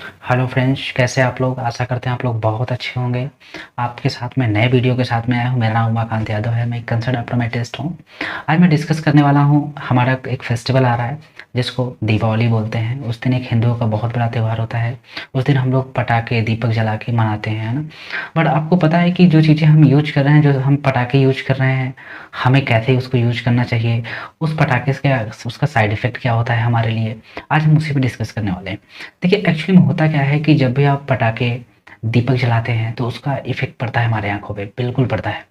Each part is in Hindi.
हेलो फ्रेंड्स, कैसे आप लोग? आशा करते हैं आप लोग बहुत अच्छे होंगे। आपके साथ में नए वीडियो के साथ में आया हूँ। मेरा नाम उमाकांत यादव है। मैं एक कंसर्न ऑप्टोमेट्रिस्ट हूँ। आज मैं डिस्कस करने वाला हूँ, हमारा एक फेस्टिवल आ रहा है जिसको दीपावली बोलते हैं। उस दिन एक हिंदुओं का बहुत बड़ा त्यौहार होता है। उस दिन हम लोग पटाखे दीपक जला के मनाते हैं, है ना। बट आपको पता है कि जो चीज़ें हम यूज कर रहे हैं, जो हम पटाखे यूज कर रहे हैं, हमें कैसे उसको यूज करना चाहिए, उस पटाखे से क्या उसका साइड इफेक्ट क्या होता है हमारे लिए, आज हम उसी पर डिस्कस करने वाले हैं। देखिए, एक्चुअली में होता क्या है कि जब भी आप पटाखे दीपक जलाते हैं तो उसका इफ़ेक्ट पड़ता है हमारे आँखों पे, बिल्कुल पड़ता है।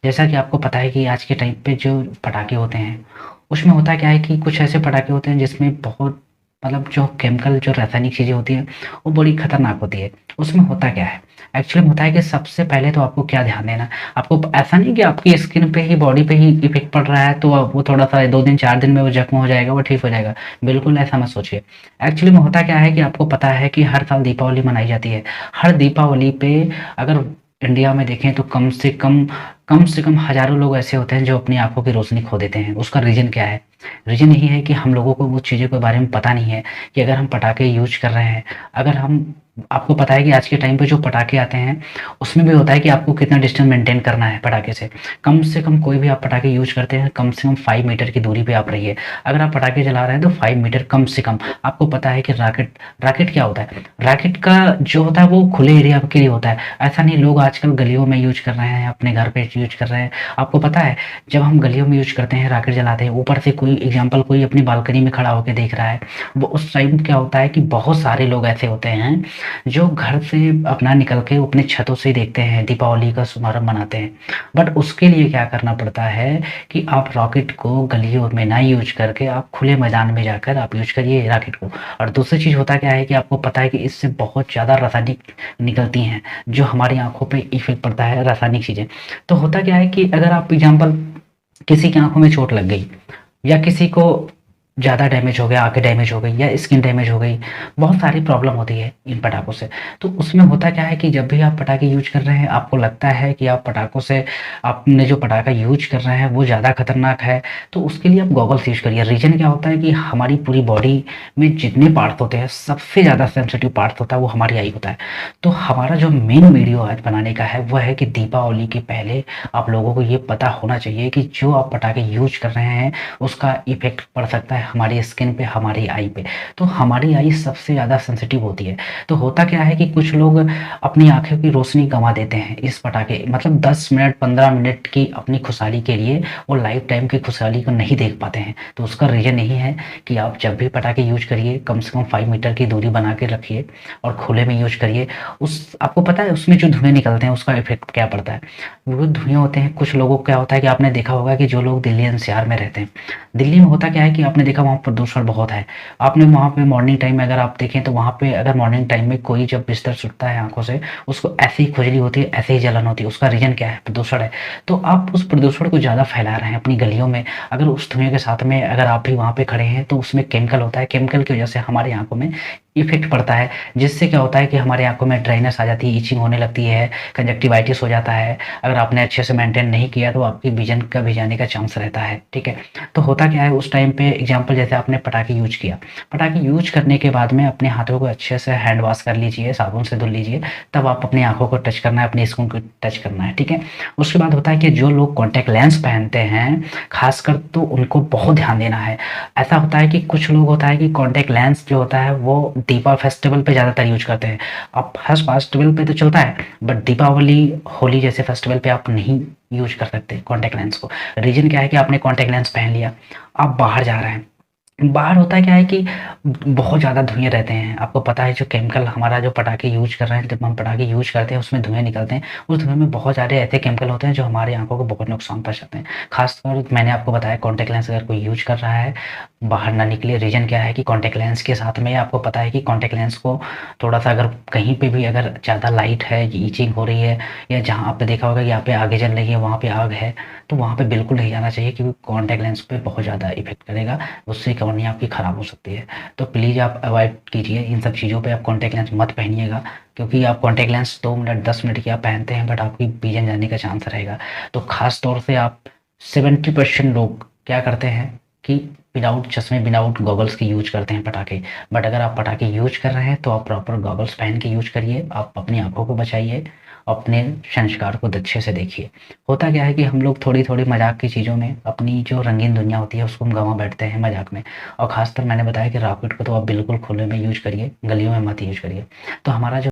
जैसा कि आपको पता है कि आज के टाइम पे जो पटाखे होते हैं, उसमें होता क्या है कि कुछ ऐसे पटाखे होते हैं जिसमें बहुत मतलब जो केमिकल जो रासायनिक चीज़ें होती हैं, वो बड़ी खतरनाक होती है। उसमें होता क्या है? एक्चुअली में होता है कि सबसे पहले तो आपको क्या ध्यान देना, आपको ऐसा नहीं कि आपकी स्किन पे ही, बॉडी पे ही इफ़ेक्ट पड़ रहा है तो वो थोड़ा-सा 2 दिन 4 दिन में वो ज़ख्म हो जाएगा, वो ठीक हो जाएगा। बिल्कुल ऐसा मत सोचिए। एक्चुअली में होता क्या है कि आपको पता है कि हर साल दीपावली मनाई जाती है। हर दीपावली पे अगर इंडिया में देखें तो कम से कम हज़ारों लोग ऐसे होते हैं जो अपनी आँखों की रोशनी खो देते हैं। उसका रीज़न क्या है? रीज़न यही है कि हम लोगों को वो चीज़ों के बारे में पता नहीं है कि अगर हम पटाखे यूज़ कर रहे हैं, अगर हम आपको पता है कि आज के टाइम पे जो पटाखे आते हैं, उसमें भी होता है कि आपको कितना डिस्टेंस मेंटेन करना है पटाखे से। कम से कम कोई भी आप पटाखे यूज़ करते हैं, कम से कम 5 मीटर की दूरी पे आप रहिए। अगर आप पटाखे जला रहे हैं तो 5 मीटर कम से कम। आपको पता है कि रॉकेट रॉकेट क्या होता है? रॉकेट का जो होता है वो खुले एरिया के लिए होता है। ऐसा नहीं, लोग आजकल गलियों में यूज़ कर रहे हैं, अपने घर पे यूज़ कर रहे हैं। आपको पता है, जब हम गलियों में यूज़ करते हैं, रॉकेट जलाते हैं, ऊपर से कोई एग्ज़ाम्पल कोई अपनी बालकनी में खड़ा होके देख रहा है, वो उस टाइम क्या होता है कि बहुत सारे लोग ऐसे होते हैं जो घर से अपना निकल के अपने छतों से ही देखते हैं, दीपावली का शुभारंभ मनाते हैं। बट उसके लिए क्या करना पड़ता है कि आप रॉकेट को गलियों में ना यूज़ करके आप खुले मैदान में जाकर आप यूज़ करिए रॉकेट को। और दूसरी चीज़ होता क्या है कि आपको पता है कि इससे बहुत ज़्यादा रासायनिक निकलती हैं, जो हमारी आँखों पे इफ़ेक्ट पड़ता है, रासायनिक चीज़ें। तो होता क्या है कि अगर आप एग्ज़ाम्पल किसी की आँखों में चोट लग गई या किसी को ज़्यादा डैमेज हो गया, आँखें डैमेज हो गई या स्किन डैमेज हो गई, बहुत सारी प्रॉब्लम होती है इन पटाखों से। तो उसमें होता क्या है कि जब भी आप पटाखे यूज़ कर रहे हैं, आपको लगता है कि आप पटाखों से आपने जो पटाखा यूज़ कर रहे हैं वो ज़्यादा खतरनाक है, तो उसके लिए आप गॉगल्स यूज़ करिए। रीज़न क्या होता है कि हमारी पूरी बॉडी में जितने पार्ट्स होते हैं, सबसे ज़्यादा सेंसिटिव पार्ट होता है वो हमारी आई होता है। तो हमारा जो मेन वीडियो आज बनाने का है, वो है कि दीपावली के पहले आप लोगों को ये पता होना चाहिए कि जो आप पटाखे यूज़ कर रहे हैं, उसका इफ़ेक्ट पड़ सकता है हमारी स्किन पे, हमारी आई पे। तो हमारी आई सबसे ज़्यादा सेंसिटिव होती है। तो होता क्या है कि कुछ लोग अपनी आँखों की रोशनी गँवा देते हैं इस पटाखे, मतलब 10 मिनट, 15 मिनट की अपनी खुशहाली के लिए वो लाइफ टाइम की खुशहाली को नहीं देख पाते हैं। तो उसका रीज़न यही है कि आप जब भी पटाखे यूज़ करिए, कम से कम 5 मीटर की दूरी बना के रखिए और खुले में यूज़ करिए। उस आपको पता है उसमें जो धुएँ निकलते हैं, उसका इफ़ेक्ट क्या पड़ता है? वो धुएँ होते हैं, कुछ लोगों को क्या होता है कि आपने देखा होगा कि जो लोग दिल्ली एनसीआर में रहते हैं, दिल्ली में होता क्या है कि आपने देखा वहाँ प्रदूषण बहुत है। आपने वहाँ पे मॉर्निंग टाइम में अगर आप देखें तो वहाँ पे अगर मॉर्निंग टाइम में कोई जब बिस्तर सुटता है आँखों से, उसको ऐसे ही खुजली होती है, ऐसे ही जलन होती है। उसका रीज़न क्या है? प्रदूषण है। तो आप उस प्रदूषण को ज़्यादा फैला रहे हैं अपनी गलियों में। अगर उस धुएँ के साथ में अगर आप भी वहाँ पे खड़े हैं तो उसमें केमिकल होता है। केमिकल की वज़ह से हमारी आँखों में इफ़ेक्ट पड़ता है, जिससे क्या होता है कि हमारी आँखों में ड्राइनेस आ जाती है, इचिंग होने लगती है, कंजक्टिवाइटिस हो जाता है। अगर आपने अच्छे से मेंटेन नहीं किया तो आपकी विज़न का भी जाने का चांस रहता है, ठीक है? तो होता क्या है उस टाइम पे एग्ज़ाम्पल जैसे आपने पटाखे यूज़ किया, पटाखे यूज़ करने के बाद में अपने हाथों को अच्छे से हैंड वॉश कर लीजिए, साबुन से धुल लीजिए, तब आप अपनी आँखों को टच करना है, अपनी स्किन को टच करना है, ठीक है? उसके बाद होता है कि जो लोग कॉन्टैक्ट लेंस पहनते हैं, ख़ासकर तो उनको बहुत ध्यान देना है। ऐसा होता है कि कुछ लोग होता है कि कॉन्टैक्ट लेंस जो होता है वो दीपा फेस्टिवल पे ज़्यादातर यूज़ करते हैं। अब हर फेस्टिवल पे तो चलता है, बट दीपावली, होली जैसे फेस्टिवल पे आप नहीं यूज़ कर सकते कॉन्टैक्ट लेंस को। रीज़न क्या है कि आपने कॉन्टैक्ट लेंस पहन लिया, आप बाहर जा रहे हैं, बाहर होता क्या है कि बहुत ज़्यादा धुएँ रहते हैं। आपको पता है जो केमिकल हमारा जो पटाखे यूज़ कर रहे हैं, जब हम पटाखे यूज़ करते हैं उसमें धुएँ निकलते हैं। उस धुएँ में बहुत सारे ऐसे केमिकल होते हैं जो हमारी आँखों को बहुत नुकसान पहुँचाते हैं। ख़ासतौर मैंने आपको बताया कॉन्टैक्ट लेंस अगर कोई यूज़ कर रहा है, बाहर ना निकले। रीज़न क्या है कि कॉन्टैक्ट लेंस के साथ में आपको पता है कि कॉन्टैक्ट लेंस को थोड़ा-सा अगर कहीं पे भी अगर ज़्यादा लाइट है, इचिंग हो रही है या जहाँ आपने देखा होगा कि यहाँ पे आगे जल रही है, वहाँ पे आग है, तो वहाँ पे बिल्कुल नहीं जाना चाहिए क्योंकि कॉन्टैक्ट लेंस पे बहुत ज़्यादा इफ़ेक्ट करेगा। उससे कॉर्निया आपकी ख़राब हो सकती है। तो प्लीज़ आप अवॉइड कीजिए इन सब चीज़ों पे, आप कॉन्टैक्ट लेंस मत पहनिएगा क्योंकि आप कॉन्टैक्ट लेंस 2 मिनट 10 मिनट की आप पहनते हैं बट आपकी विज़न जाने का चांस रहेगा। तो ख़ास तौर से आप 70% लोग क्या करते हैं कि विदाउट चश्मे, विदाउट गॉगल्स के यूज़ करते हैं पटाखे। बट अगर आप पटाखे यूज़ कर रहे हैं तो आप प्रॉपर गॉगल्स पहन के यूज़ करिए, आप अपनी आँखों को बचाइए, अपने संस्कार को अच्छे से देखिए। होता क्या है कि हम लोग थोड़ी-थोड़ी मज़ाक की चीज़ों में अपनी जो रंगीन दुनिया होती है उसको हम गँवा बैठते हैं मज़ाक में। और ख़ासकर मैंने बताया कि रॉकेट को तो आप बिल्कुल खुले में यूज़ करिए, गलियों में मत यूज़ करिए। तो हमारा जो